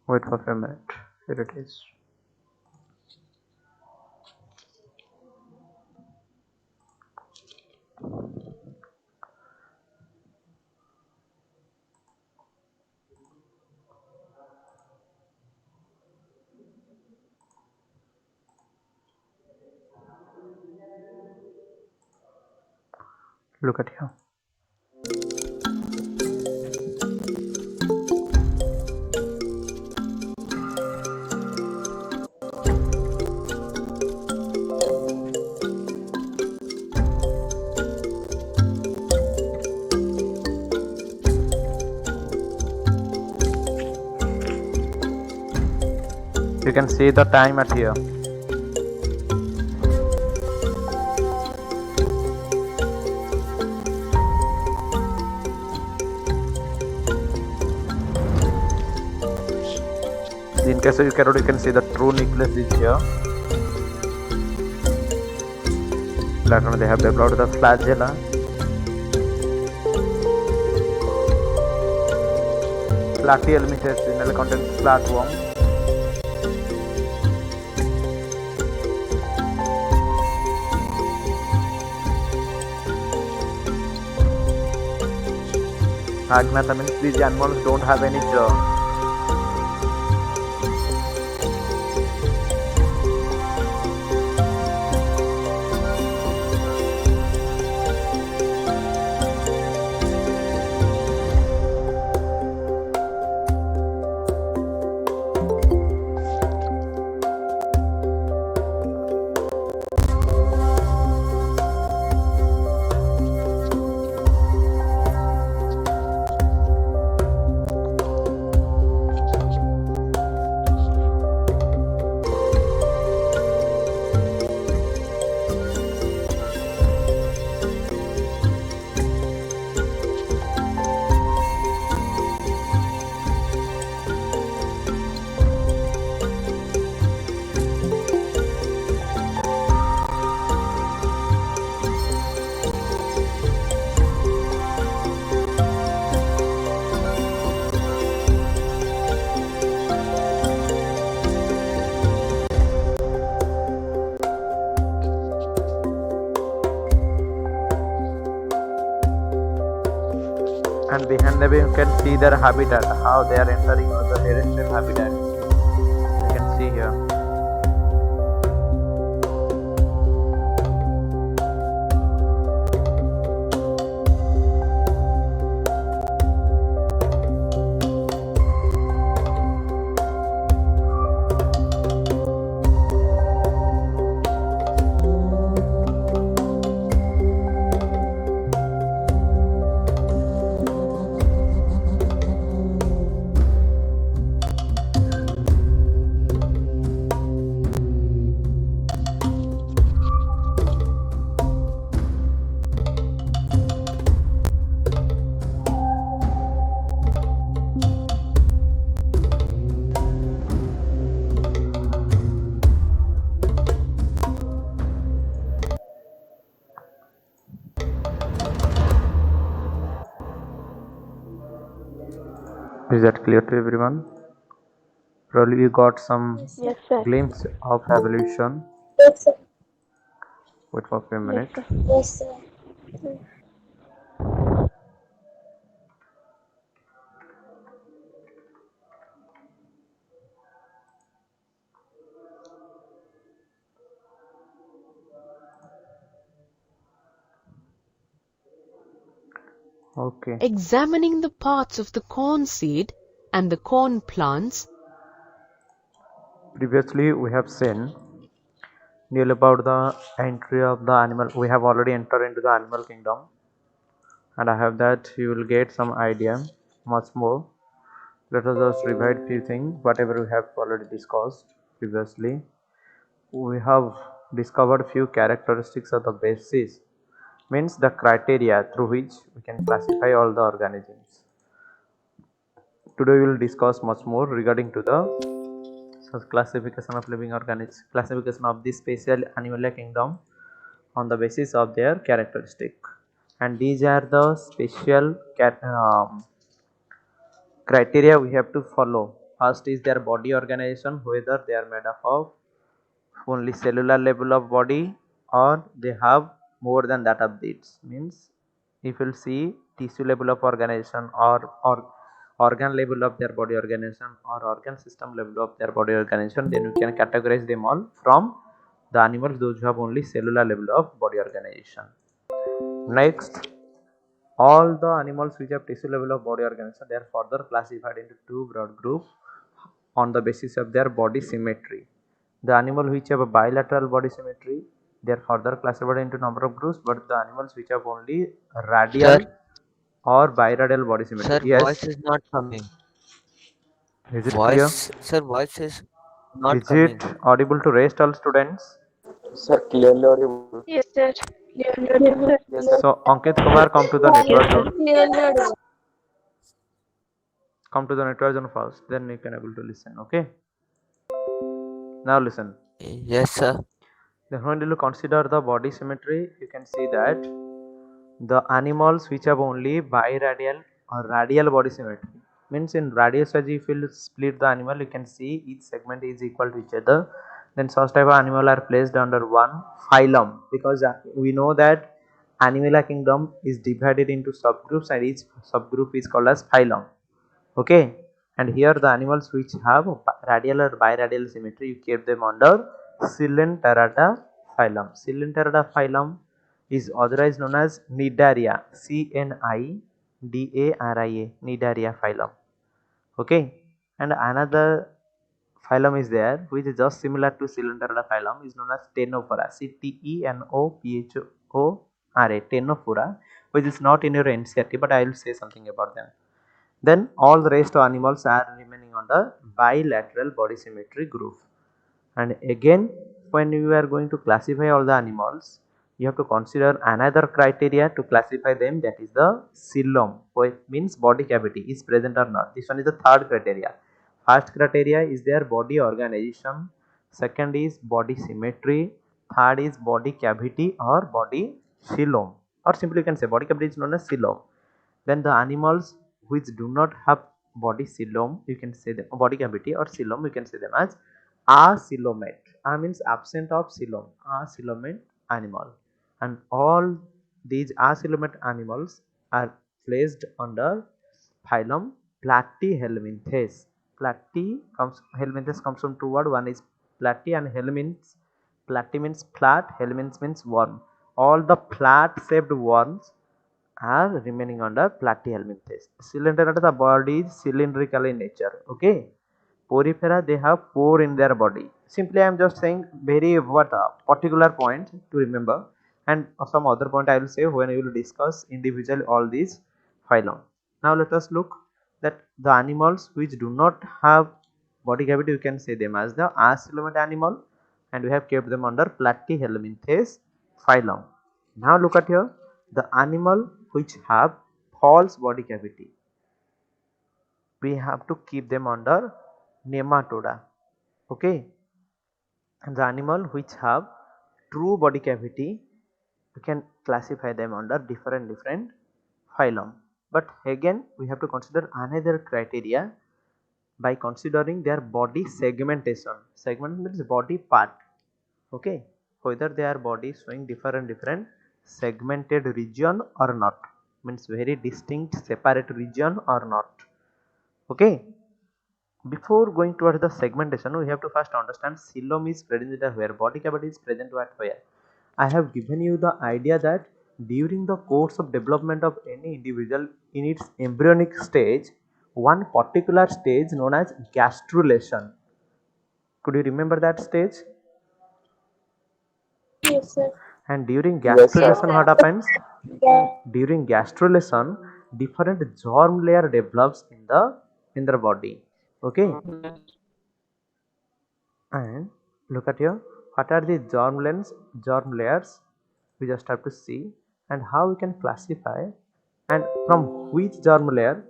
Wait for a minute. Here it is. Look at here. You can see the time at here. In case you cannot, you can see the true nucleus is here. Later on they have developed the flagella. Plateal means renal contains flatworm. Agnatha means these animals don't have any jaw. And behind them you can see their habitat, how they are entering the terrestrial habitat. You can see here. Is that clear to everyone? Probably you got some Yes, sir. glimpse of evolution. Yes, sir. Wait for a minute. Yes, sir. Okay. Examining the parts of the corn seed and the corn plants, Previously we have seen nearly about the entry of the animal. We have already entered into the animal kingdom, and I have that you will get some idea much more. Let us just revise few things whatever we have already discussed previously. We have discovered few characteristics of the basis, means the criteria through which we can classify all the organisms. Today we will discuss much more regarding to the classification of living organisms, classification of this special animal kingdom on the basis of their characteristic, and these are the special criteria we have to follow First is their body organization, whether they are made up of only cellular level of body or they have more than that of these. Means if you'll see tissue level of organization or organ level of their body organization or organ system level of their body organization, then you can categorize them all from the animals those who have only cellular level of body organization. Next, all the animals which have tissue level of body organization, they are further classified into two broad groups on the basis of their body symmetry. The animal which have a bilateral body symmetry, they are further classified into number of groups, but the animals which have only Sir, radial or biradial body symmetry. sir, voice Yes, is not coming. is it clear? Voice is not Is it coming. audible to rest all students? Sir, clearly audible. Yes, sir. Clearly audible. Yes, sir. So Ankit Kumar, come to the Yes, network sir. zone. Clearly audible. Come to the network zone first, then you can able to listen. Okay. Now listen. Yes, sir. Then when you consider the body symmetry, you can see that the animals which have only biradial or radial body symmetry, means in radius as if you split the animal, you can see each segment is equal to each other. Then such type of animal are placed under one phylum, because we know that Animal kingdom is divided into subgroups and each subgroup is called as phylum. Okay, and here the animals which have radial or biradial symmetry, you keep them under Coelenterata phylum. Coelenterata phylum is otherwise known as Cnidaria, Cnidaria, Cnidaria phylum. Okay, and another phylum is there which is just similar to Coelenterata phylum, is known as Ctenophora, Ctenophora, Ctenophora, which is not in your NCERT, but I will say something about them. Then all the rest of animals are remaining on the bilateral body symmetry group. And again, when you are going to classify all the animals, you have to consider another criteria to classify them, that is the coelom, which means body cavity is present or not. This one is the third criteria. First criteria is their body organization, second is body symmetry, third is body cavity or body coelom, or simply you can say body cavity is known as coelom. Then the animals which do not have body coelom, you can say them body cavity or coelom, you can say them as acoelomate. A means absent of coelom, acoelomate animal. And all these acoelomate animals are placed under phylum Platyhelminthes. Helminthes comes from two words. One is platy and helminths. Platy means flat, helminths means worm. All the flat shaped worms are remaining under Platyhelminthes. Coelenterata, the body is cylindrical in nature. Okay. Porifera, they have pore in their body. Simply I am just saying very what particular point to remember, and some other point I will say when we will discuss individually all these phylum. Now let us look that the animals which do not have body cavity, you can say them as the acoelomate animal, and we have kept them under Platyhelminthes phylum. Now look at here, the animal which have false body cavity, we have to keep them under Nematoda. Okay, and the animal which have true body cavity, we can classify them under different phylum. But again we have to consider another criteria by considering their body segmentation. Segment means body part. Okay, whether their body showing different segmented region or not, means very distinct separate region or not. Okay, before going towards the segmentation, we have to first understand coelom is present at where, body cavity is present at where. I have given you the idea that during the course of development of any individual in its embryonic stage, one particular stage known as gastrulation. Could you remember that stage? Yes, sir. And during Yes, sir. gastrulation, what happens? Yeah. During gastrulation, different germ layer develops in the body. Okay, and look at here, what are the germ layers, we just have to see, and how we can classify, and from which germ layer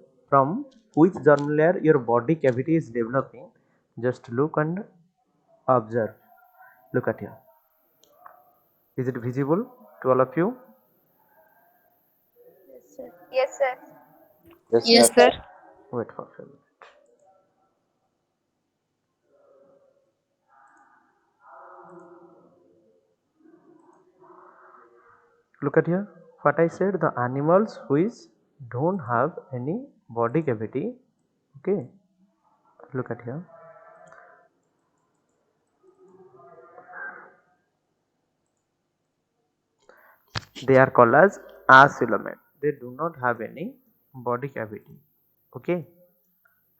your body cavity is developing. Just look and observe. Look at here, is it visible to all of you? Yes, sir. Yes, Yes, sir. sir. Wait for a minute. Look at here. What I said, the animals which don't have any body cavity. Okay. Look at here. They are called as acoelomate. They do not have any body cavity. Okay.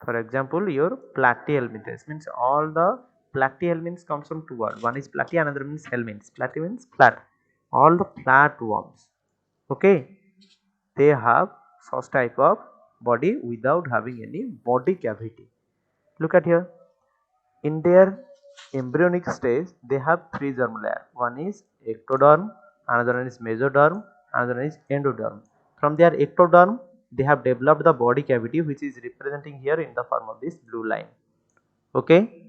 For example, your platyhelminths means all the platyhelminths comes from two words. One is platy, another means helminths. Platy means flat. All the flatworms, okay, they have such type of body without having any body cavity. Look at here. In their embryonic stage, they have three germ layers. One is ectoderm, another one is mesoderm, another one is endoderm. From their ectoderm, they have developed the body cavity, which is representing here in the form of this blue line. Okay,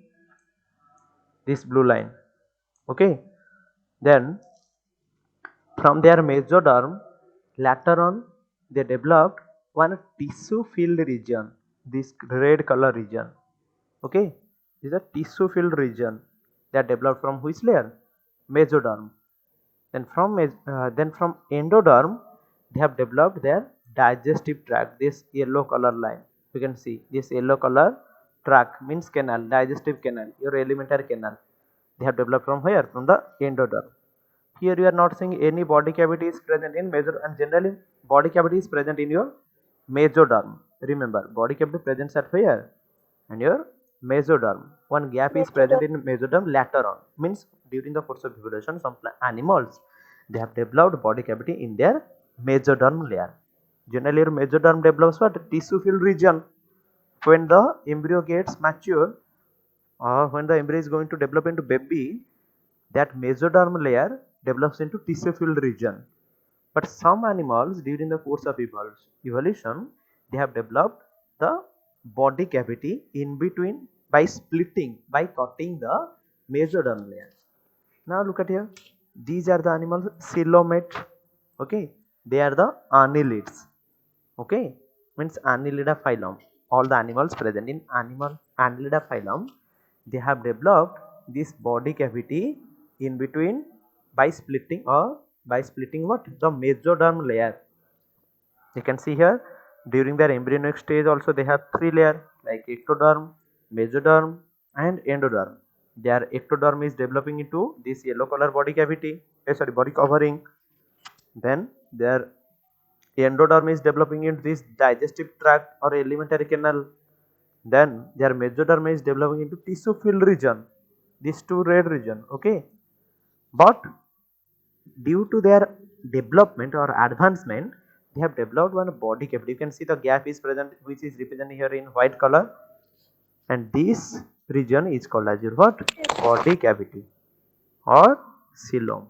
this blue line. Okay, then from their mesoderm, later on they developed one tissue filled region, this red color region. Okay, this is a tissue filled region that developed from which layer? Mesoderm. Then from endoderm, they have developed their digestive tract. This yellow color line, you can see this yellow color tract means canal, digestive canal, your alimentary canal. They have developed from where? From the endoderm. Here you are not seeing any body cavity is present in mesoderm, and generally body cavity is present in your mesoderm. Remember, body cavity presents at where? And your mesoderm. One gap is present in mesoderm later on, means during the course of evolution some animals they have developed body cavity in their mesoderm layer. Generally your mesoderm develops what? Tissue filled region. When the embryo gets mature or when the embryo is going to develop into baby, that mesoderm layer develops into tissue filled region. But some animals during the course of evolution, they have developed the body cavity in between by splitting, by cutting the mesoderm layer. Now look at here. These are the animals coelomate. Okay, they are the annelids. Okay, means Annelida phylum. All the animals present in Annelida phylum, they have developed this body cavity in between by splitting what? The mesoderm layer. You can see here during their embryonic stage also they have three layers like ectoderm, mesoderm and endoderm. Their ectoderm is developing into this yellow color body cavity, body covering. Then their endoderm is developing into this digestive tract or alimentary canal. Then their mesoderm is developing into tissue filled region, these two red region. Okay, but due to their development or advancement, they have developed one body cavity. You can see the gap is present, which is represented here in white color, and this region is called as your what? Body cavity or coelom.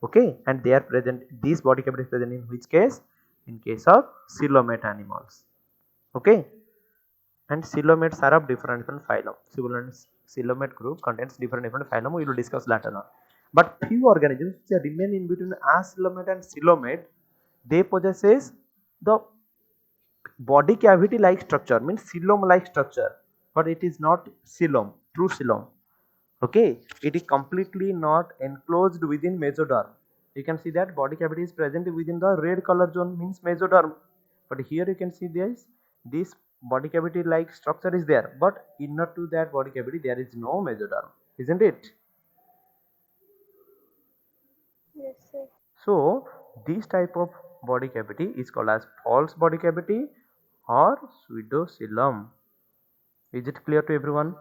Okay, and they are present, these body cavity is present in which case? In case of coelomate animals. Okay, and coelomates are of different phylum. Coelomate group contains different phylum, we will discuss later on. But few organisms which remain in between acoelomate and coelomate, they possesses the body cavity like structure, means coelom like structure, but it is not coelom, true coelom. Okay, it is completely not enclosed within mesoderm. You can see that body cavity is present within the red color zone, means mesoderm, but here you can see this body cavity like structure is there, but inner to that body cavity there is no mesoderm, isn't it? Yes, sir. So this type of body cavity is called as false body cavity or pseudocoelom. Is it clear to everyone?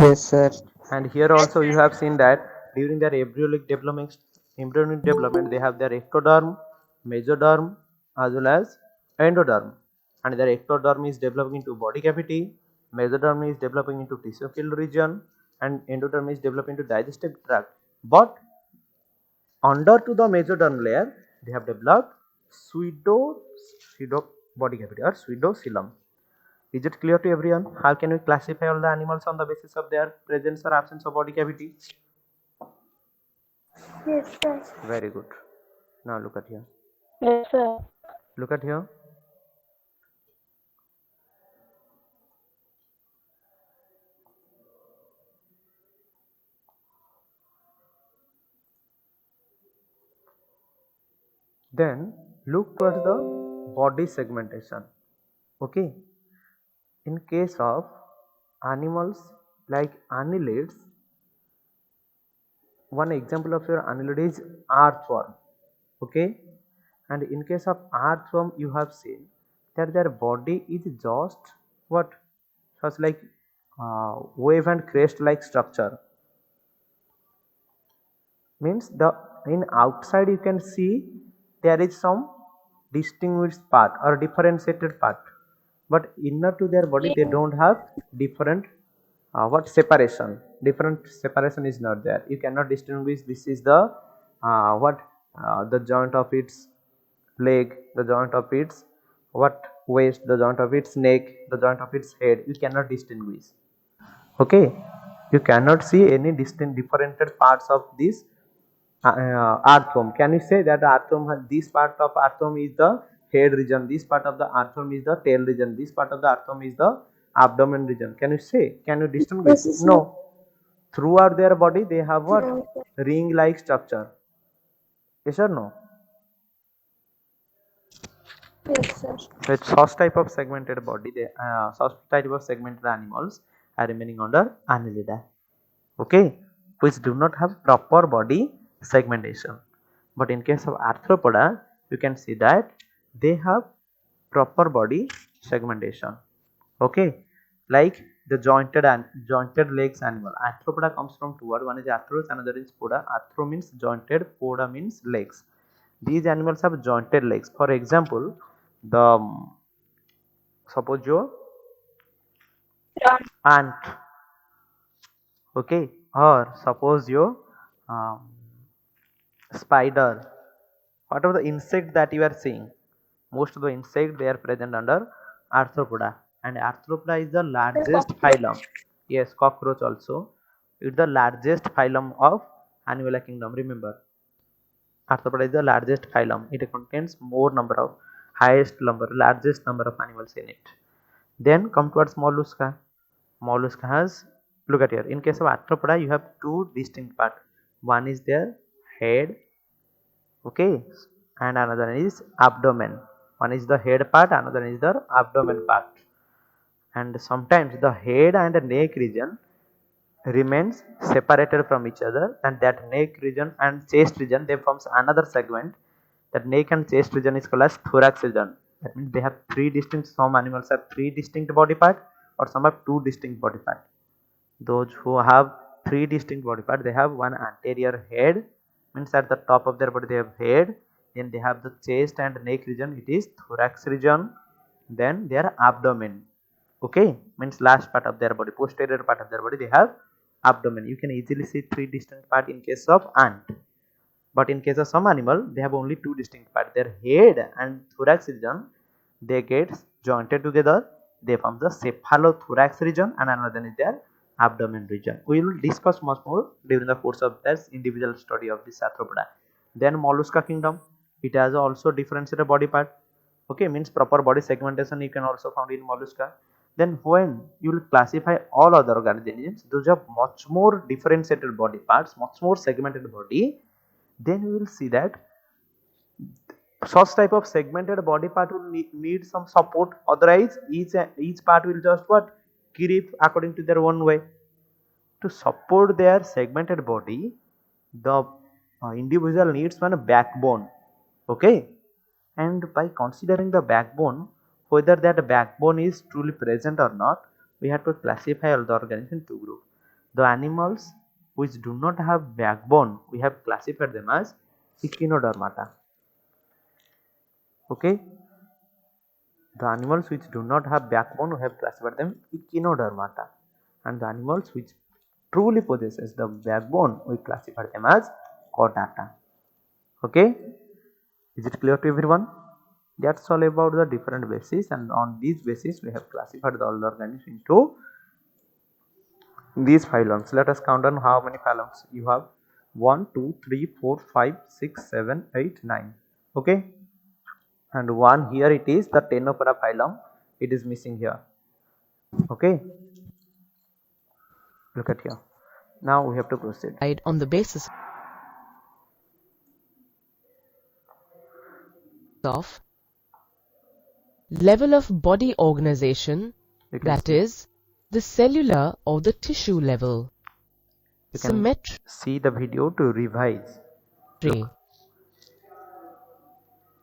Yes, sir. And here also you have seen that during their embryonic development they have their ectoderm, mesoderm as well as endoderm, and their ectoderm is developing into body cavity, mesoderm is developing into tissue filled region, and endoderm is developing into digestive tract. But under to the mesoderm layer they have developed pseudo body cavity or pseudocoelom. Is it clear to everyone? How can we classify all the animals on the basis of their presence or absence of body cavity? Yes, sir. Very good. Now look at here. Yes, sir. Look at here. Then look towards the body segmentation. Okay, in case of animals like annelids, one example of your annelid is earthworm. Okay, and in case of earthworm you have seen that their body is just what, such like wave and crest like structure. Means the in outside you can see there is some distinguished part or differentiated part, but inner to their body they don't have different what separation, different separation is not there. You cannot distinguish this is the what the joint of its leg, the joint of its what waist, the joint of its neck, the joint of its head, you cannot distinguish. Okay, you cannot see any distinct differentiated parts of this earthworm. Can you say that earthworm has this part of earthworm is the head region, this part of the earthworm is the tail region, this part of the earthworm is the abdomen region? Can you say? Can you distinguish? Yes, sir. No. Throughout their body they have what? No, sir. Ring like structure. Yes or no? Yes, sir. So it's such type of segmented body, they such type of segmented animals are remaining under Annelida. Okay, which do not have proper body segmentation. But in case of Arthropoda, you can see that they have proper body segmentation. Okay, like the jointed and jointed legs animal. Arthropoda comes from two words. One is arthros, another is poda. Arthro means jointed, poda means legs. These animals have jointed legs. For example, the suppose your ant, okay, or suppose your um, spider, whatever the insect that you are seeing, most of the insect they are present under Arthropoda, and Arthropoda is the largest phylum. Yes, cockroach also. It's the largest phylum of Animal Kingdom. Remember, Arthropoda is the largest phylum. It contains more number of largest number of animals in it. Then come towards Mollusca. Mollusca has, look at here. In case of Arthropoda, you have two distinct parts. One is their head, okay, and another is abdomen. One is the head part, another is the abdomen part. And sometimes the head and the neck region remains separated from each other, and that neck region and chest region they forms another segment. That neck and chest region is called as thorax region. That means they have three distinct, some animals have three distinct body part or some have two distinct body part. Those who have three distinct body parts, they have one anterior head, means at the top of their body they have head, then they have the chest and neck region, it is thorax region, then their abdomen, okay, means last part of their body, posterior part of their body they have abdomen. You can easily see three distinct part in case of ant, but in case of some animal they have only two distinct parts, their head and thorax region they get jointed together, they form the cephalothorax region, and another is their abdomen region. We will discuss much more during the course of this individual study of this arthropoda. Then Mollusca kingdom, it has also differentiated body part, okay, means proper body segmentation you can also found in Mollusca. Then when you will classify all other organisms, those have much more differentiated body parts, much more segmented body, then you will see that such type of segmented body part will need some support, otherwise each part will just what, creep according to their own way. To support their segmented body, the individual needs one backbone, okay, and by considering the backbone, whether that backbone is truly present or not, we have to classify all the organisms in two groups. The animals which do not have backbone, we have classified them as echinodermata. Okay, the animals which do not have backbone, we have classified them echinodermata, and the animals which truly possesses the backbone, we classify them as chordata. Okay, is it clear to everyone? That's all about the different bases, and on these basis we have classified all the organisms into these phylums. Let us count on how many phylums you have. 1 2 3 4 5 6 7 8 9. Okay, and one here it is the Ctenophora phylum, it is missing here. Okay, look at here. Now we have to proceed. On the basis of level of body organization, You can that is, the cellular or the tissue level. You can Symmetry, see the video to revise.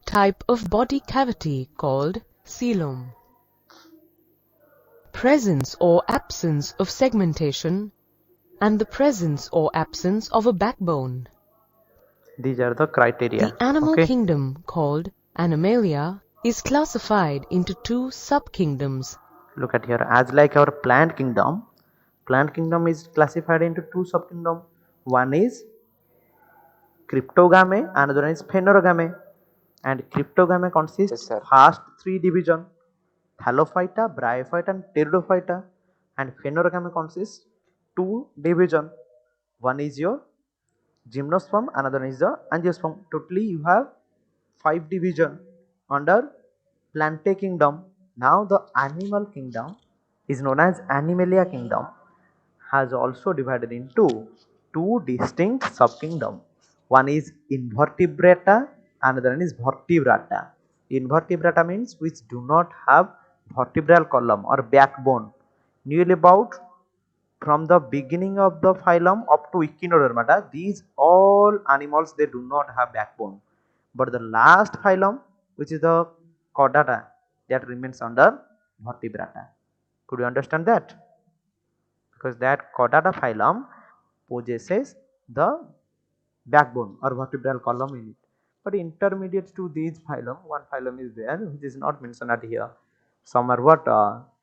type of body cavity called coelom. Presence or absence of segmentation and the presence or absence of a backbone. These are the criteria. The animal Okay. kingdom called Animalia is classified into two subkingdoms. Look at here. As like our plant kingdom is classified into two subkingdom. One is Cryptogame, another one is Phanerogame. And Cryptogame consists Yes, sir. first three division: Thallophyta, Bryophyta, and Pteridophyta. And Phanerogame consists two division. One is your Gymnosperm, another one is the Angiosperm. Totally you have 5 division under Plantae kingdom. Now the animal kingdom is known as Animalia kingdom, has also divided into two distinct subkingdom. One is Invertebrata, another one is Vertebrata. Invertebrata means which do not have vertebral column or backbone. Nearly about from the beginning of the phylum up to Echinodermata, these all animals they do not have backbone. But the last phylum, which is the Chordata, that remains under Vertebrata. Could you understand that? Because that Chordata phylum possesses the backbone or vertebral column in it. But intermediate to these phylum, one phylum is there which is not mentioned at here. Some are what?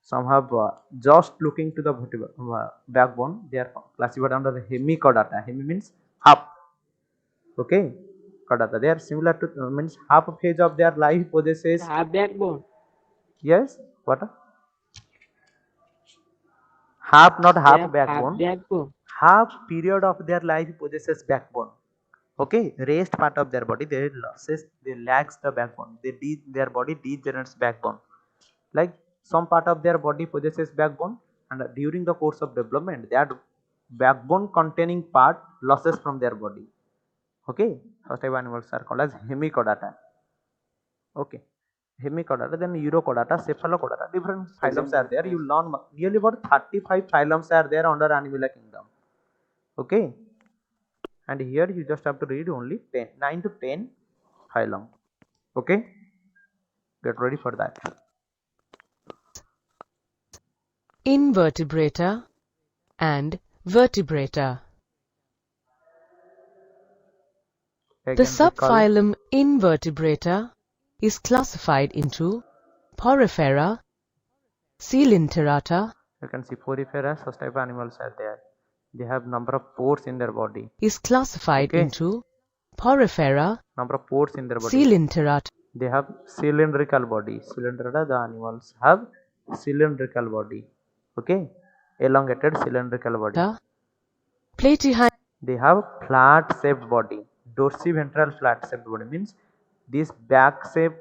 Some have just looking to the vertebral backbone. They are classified under the hemichordata. Hemi means half. Okay, chordata. They are similar to means half a phase of their life possesses. Have backbone. Yes, what? Half, not They half have backbone. backbone. Half period of their life possesses backbone. Okay, rest part of their body they losses, they lacks the backbone. Their body degenerates backbone. Like some part of their body possesses backbone, and during the course of development, that backbone containing part losses from their body. Okay, first type animals are called as hemichordata. Okay, hemichordata, then urochordata, cephalochordata. Different phylums are there. You learn nearly about 35 phylums are there under Animalia kingdom. Okay, and here you just have to read only 9 to 10 phylum. Okay, get ready for that. Invertebrata and Vertebrata. The Again, recall. subphylum Invertebrata is classified into Porifera, Coelenterata, You can see porifera, such type of animals are there. They have number of pores in their body. is classified Okay. into Porifera, Number of pores in their body. Coelenterata, They have cylindrical body. Cylindrical, the animals have cylindrical body. Okay, elongated cylindrical body. Platyhi. They have flat shaped body. Dorsiventral flat shaped body means this back shape.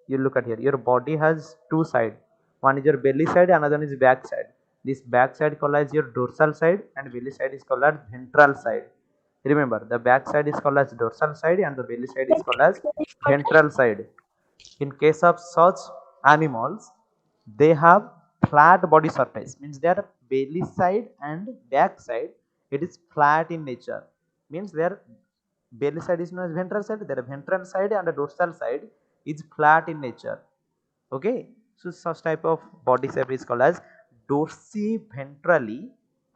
You look at here. Your body has two sides. One is your belly side, another one is back side. This back side called as your dorsal side, and belly side is called as ventral side. Remember, the back side is called as dorsal side, and the belly side is called as ventral side. In case of such animals, they have flat body surface, means their belly side and back side it is flat in nature, means their belly side is known as ventral side, their ventral side and the dorsal side is flat in nature. Okay, so such type of body shape is called as dorsiventrally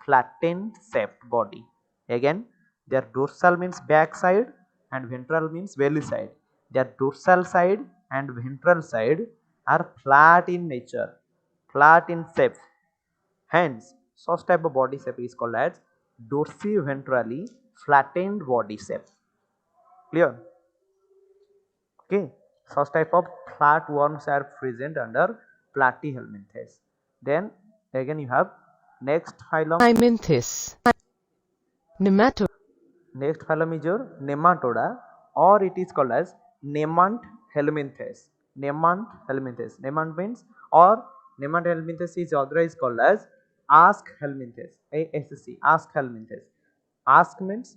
flattened shaped body. Again, their dorsal means back side and ventral means belly side. Their dorsal side and ventral side are flat in nature, flat in shape. Hence, such type of body shape is called as dorsiventrally flattened body shape. Clear? Okay, such type of flatworms are present under Platyhelminthes. Then again you have next phylum. Hyminthus. Nematoda. Next phylum is your Nematoda, or it is called as Nemant helminthes. Nemant helminthes. Nemant means, or Nemant helminthes is otherwise called as Ask helminthes. ASC. Ask helminthes. Ask means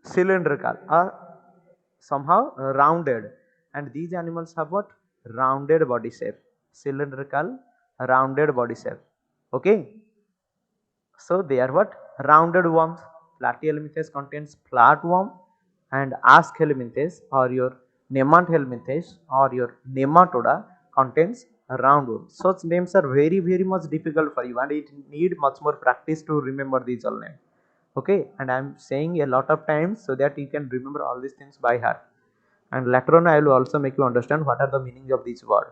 cylindrical or somehow rounded, and these animals have what? Rounded body shape, cylindrical rounded body shape. Okay, so they are what? Rounded worms. Platyhelminthes contains flatworm, and Aschelminthes or your Nemathelminthes or your Nematoda contains roundworm. Such names are very much difficult for you, and it need much more practice to remember these all names. Okay, and I am saying a lot of times so that you can remember all these things by heart. And later on I will also make you understand what are the meaning of these words.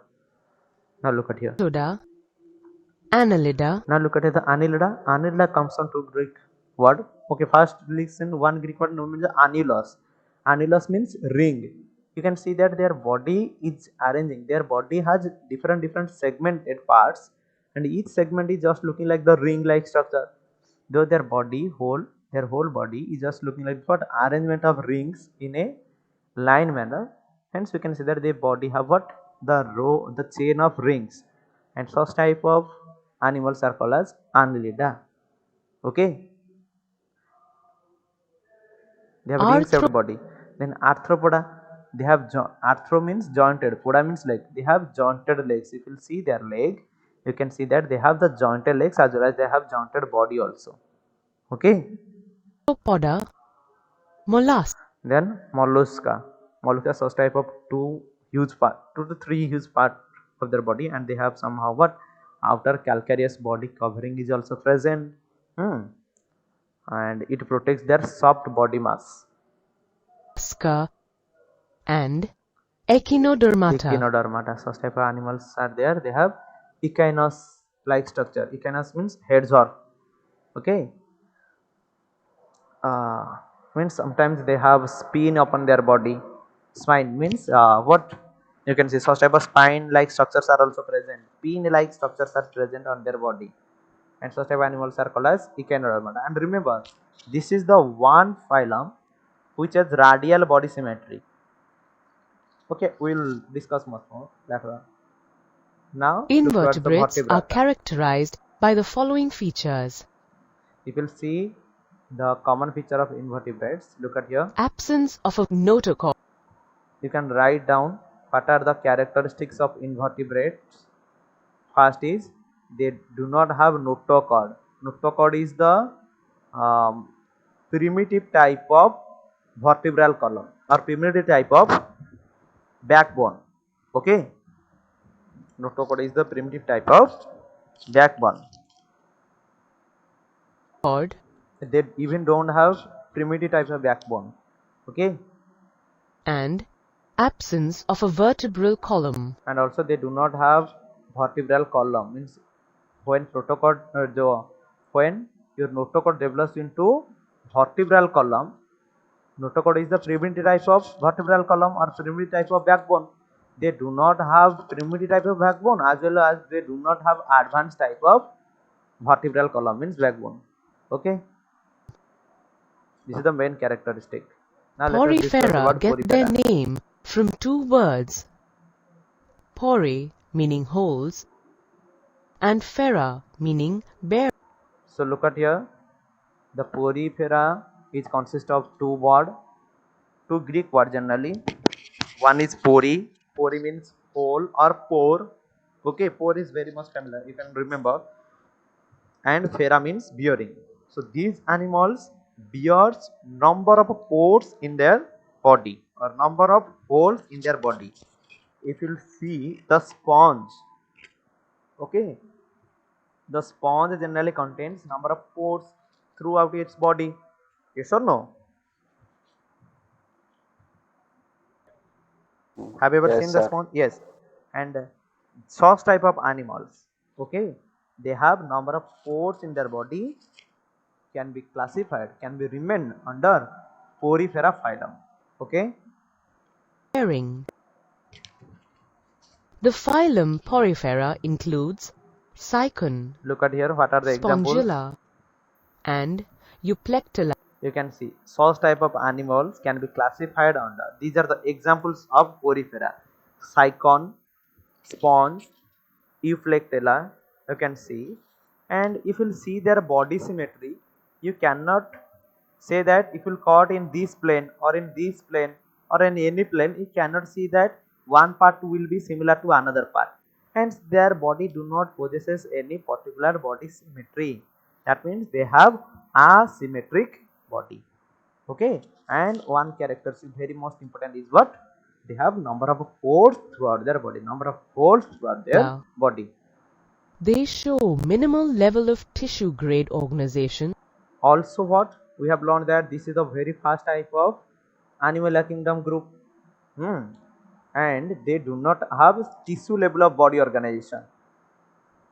Now look at here. Toda, Annelida, Now look at the Annelida. Annelida comes from two Greek word. Okay, first listen one Greek word known as annulus. Annulus means ring. You can see that their body is arranging. Their body has different segmented parts, and each segment is just looking like the ring-like structure. Though their whole body is just looking like what? Arrangement of rings in a line manner. Hence, we can see that their body have what? The chain of rings, and such type of animals are called as annelida. Okay, they have ring shaped body. Then arthropoda, they have arthro means jointed, poda means leg. They have jointed legs. If you see their leg, you can see that they have the jointed legs as well as they have jointed body also. Okay, Poda, Mollusk, then mollusca. Mollusca is such type of two to three huge part of their body, and they have somehow what? Outer calcareous body covering is also present. And it protects their soft body mass. Ska, and Echinodermata. Echinodermata, such type of animals are there. They have echinus like structure. Echinus means hedgehog. Okay, means sometimes they have spine upon their body. Spine means what? You can see such type of spine like structures are also present. Pin like structures are present on their body, and such type of animals are called as echinodermata. And remember, this is the one phylum which has radial body symmetry. Okay, we will discuss much more later on. Now Invertebrates look are at the vertebrata. characterized by the following features: You will see the common feature of invertebrates. Look at here. absence of a notochord, You can write down what are the characteristics of invertebrates. First is they do not have notochord. Notochord is the primitive type of vertebral column or primitive type of backbone. Okay, notochord is the primitive type of backbone. They even don't have primitive type of backbone. Okay, and absence of a vertebral column. and also they do not have vertebral column. Means when when your notochord develops into vertebral column, notochord is the primitive type of vertebral column or primitive type of backbone. They do not have primitive type of backbone as well as they do not have advanced type of vertebral column means backbone. Okay, this is the main characteristic. Now let us discuss Porifera about get their porifera. name from two words: pori, meaning holes, and fera, meaning bare. So look at here, the porifera is consist of two Greek word generally. One is pori. Pori means hole or pore. Okay, pore is very much familiar, you can remember. And fera means bearing. So these animals bears number of pores in their body or number of holes in their body. If you see the sponge, okay, the sponge generally contains number of pores throughout its body. Yes or no? Have you ever Yes, seen the sir. sponge? Yes. And such type of animals, okay, they have number of pores in their body, can be classified, can be remain under porifera phylum. Okay. Bearing. The phylum Porifera includes Cycon, Look at here. What are the examples? Spongilla, and Euplectella. You can see such type of animals can be classified under. These are the examples of porifera: Cycon, sponge, Euplectella. You can see, and if you see their body symmetry, you cannot say that if you caught in this plane or in this plane or in any plane, you cannot see that one part will be similar to another part. Hence, their body do not possesses any particular body symmetry. That means they have asymmetric body. Okay, and one characteristic very most important is what? They have number of pores throughout their body, number of pores throughout their Yeah. body. They show minimal level of tissue grade organization. Also what? We have learned that this is the very first type of Animalia kingdom group. And they do not have tissue level of body organization.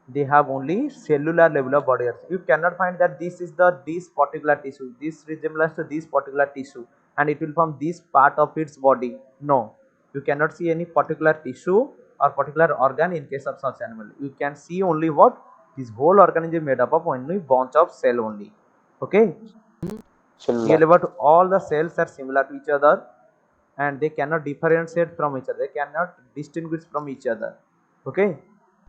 They have only cellular level of body organization. You cannot find that this is this particular tissue, this resembles to this particular tissue and it will form this part of its body. No, you cannot see any particular tissue or particular organ in case of such animal. You can see only what? This whole organism made up of only bunch of cell only. Okay, nearly about all the cells are similar to each other and they cannot differentiate from each other, they cannot distinguish from each other. Okay,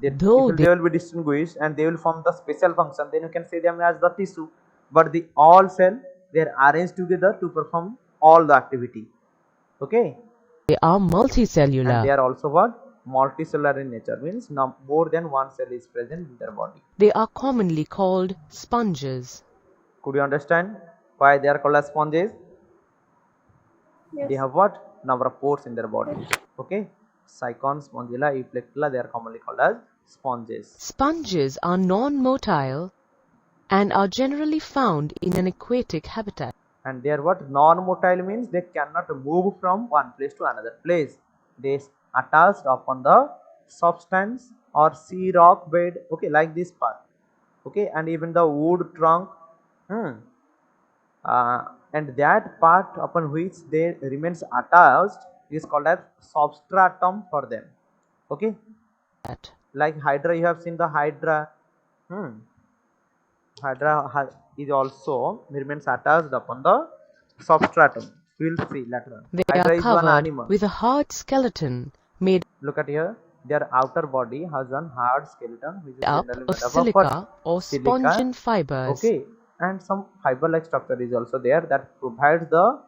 they Though they will be distinguished and they will form the special function, then you can say them as the tissue, but the all cell they are arranged together to perform all the activity. Okay, they are and they multicellular. are also what? Multicellular in nature, means more than one cell is present in their body. They are commonly called sponges. Could you understand why they are called as sponges? Yes. They have what? Number of pores in their body. Okay, Cycon, Spongilla, Euplectilla, they are commonly called as sponges. Sponges are non-motile and are generally found in an aquatic habitat. And they are what? Non-motile means they cannot move from one place to another place. They attached upon the substance or sea rock bed. Okay, like this part. Okay, and even the wood trunk. And that part upon which they remains attached is called as substratum for them. Okay, like hydra, you have seen the hydra. Hydra is also remains attached upon the substratum. We will see later on. They Hydra are is one covered animal. with a hard skeleton made Look at here. Their outer body has one hard skeleton which is up generally of made up of silica what? or Silica. spongin fibers. Okay, and some fiber-like structure is also there that provides the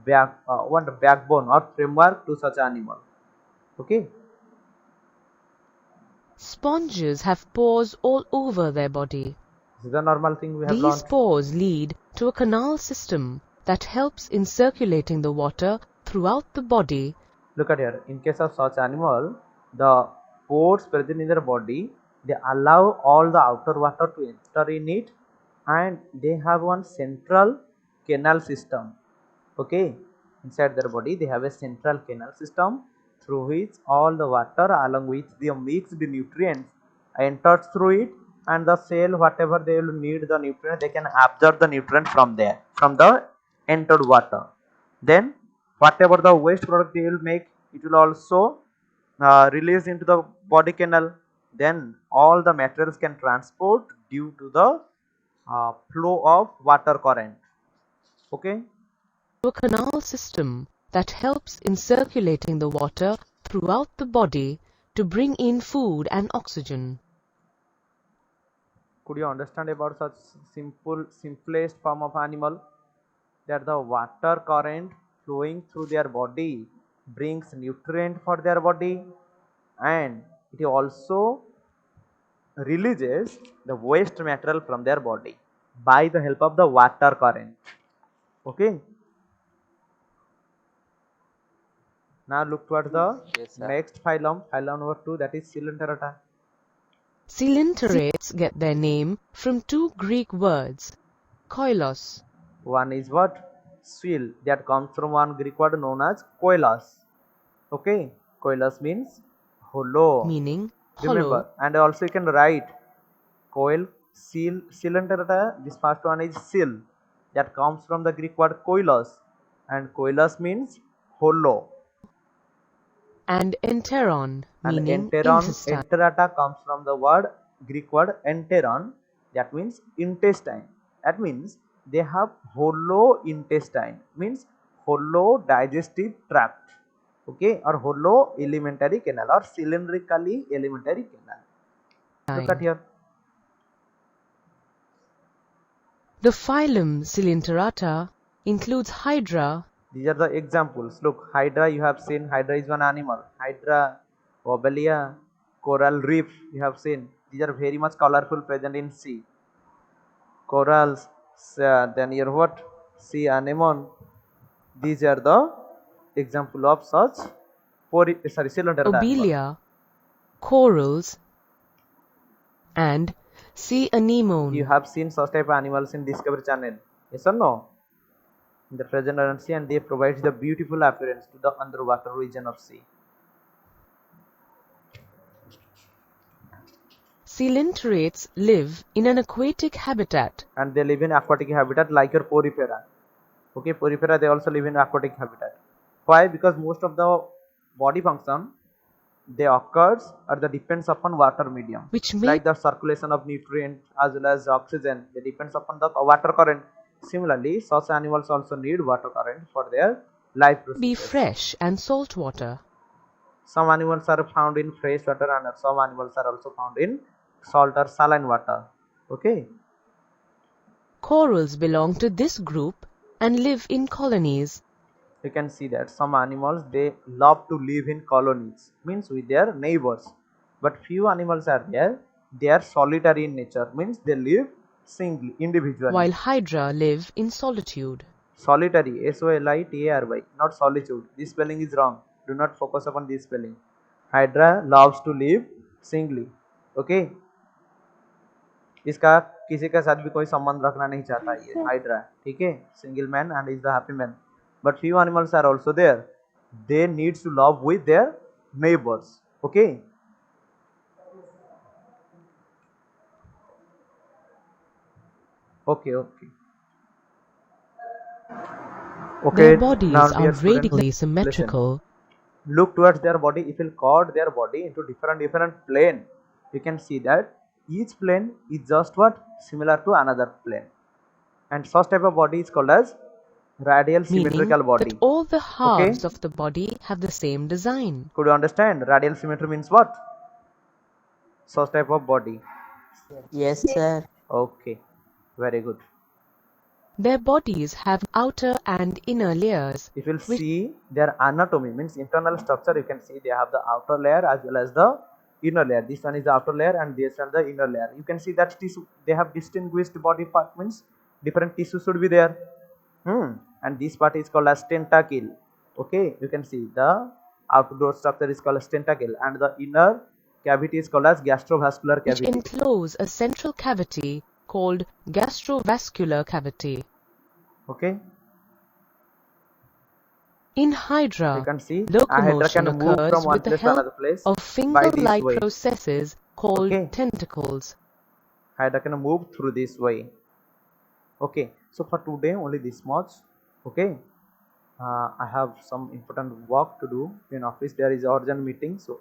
backbone or framework to such animal. Okay, Sponges have pores all over their body. this is the normal thing we have These learned. pores lead to a canal system that helps in circulating the water throughout the body. Look at here. In case of such animal, the pores present in their body, they allow all the outer water to enter in it, and they have one central canal system. Okay, inside their body they have a central canal system through which all the water along with the mixed nutrients enters through it, and the cell whatever they will need the nutrient, they can absorb the nutrient from there, from the entered water. Then whatever the waste product they will make, it will also release into the body canal. Then all the materials can transport due to the flow of water current. Okay, To a canal system that helps in circulating the water throughout the body to bring in food and oxygen. could you understand about such simplest form of animal, that the water current flowing through their body brings nutrient for their body, and it also releases the waste material from their body by the help of the water current. Okay, now look towards the Yes, sir. next phylum number 2, that is Coelenterata. Coelenterates get their name from two Greek words, koilos, One is what? Swill, that comes from one Greek word known as koilos. Okay, koilos means hollow. meaning Remember, hollow, and also you can write coil, seal, Coelenterata. This first one is seal, that comes from the Greek word koilos, and koilos means hollow. and enteron, And meaning enteron, intestine. enterata comes from the Greek word enteron, that means intestine. That means they have hollow intestine, means hollow digestive tract. Okay, or hollow alimentary canal or cylindrically alimentary canal. Look at here. The phylum Coelenterata includes Hydra, These are the examples. Look, hydra, you have seen hydra is one animal. Hydra, lobelia, coral reef, you have seen. These are very much colorful, present in sea. Corals, then your what? Sea anemone. These are the example of such cylinder animal. Lobelia, corals, and sea anemone. You have seen such type of animals in Discovery Channel, yes or no? In the present and sea, and they provide the beautiful appearance to the underwater region of sea. Coelenterate live in an aquatic habitat. And they live in aquatic habitat like your porifera. Okay, porifera, they also live in aquatic habitat. Why? Because most of the body function they occurs or the depends upon water medium, Which like the circulation of nutrient as well as oxygen. They depends upon the water current. Similarly, such animals also need water current for their life processes. Be fresh and salt water. Some animals are found in fresh water and some animals are also found in salt or saline water. Okay. Corals belong to this group and live in colonies. You can see that some animals they love to live in colonies, means with their neighbors, but few animals are there, they are solitary in nature, means they live singly, individually. While hydra live in solitude. Solitary, solitary, not solitude. This spelling is wrong, do not focus upon this spelling. Hydra loves to live singly. Okay, इसका किसी के साथ भी कोई संबंध रखना नहीं चाहता ये हाइड्रा, ठीक है, single man and is the happy man. But few animals are also there. They need to love with their neighbors. Okay. Okay. Their bodies now are dear students, radially symmetrical. listen. Look towards their body. If you cut their body into different plane, you can see that each plane is just what? Similar to another plane. And such type of body is called as radial Meaning symmetrical body. that all the halves of the body have the same design. Could you understand? Radial symmetry means what? Such type of body. Yes, sir. Okay, very good. Their bodies have outer and inner layers. If you'll see their anatomy, means internal structure, you can see they have the outer layer as well as the inner layer. This one is the outer layer and this one the inner layer. You can see that tissue, they have distinguished body part, means different tissue should be there. And this part is called as tentacle. Okay, you can see the outdoor structure is called as tentacle and the inner cavity is called as gastrovascular Which cavity. enclose a central cavity called gastrovascular cavity. Okay, In you hydra, can see a hydra locomotion can move occurs from one with the place to another help place of by this finger-like way. processes called Okay. tentacles. Hydra can move through this way. Okay, so for today only this much. Okay, I have some important work to do in office. There is urgent meeting, so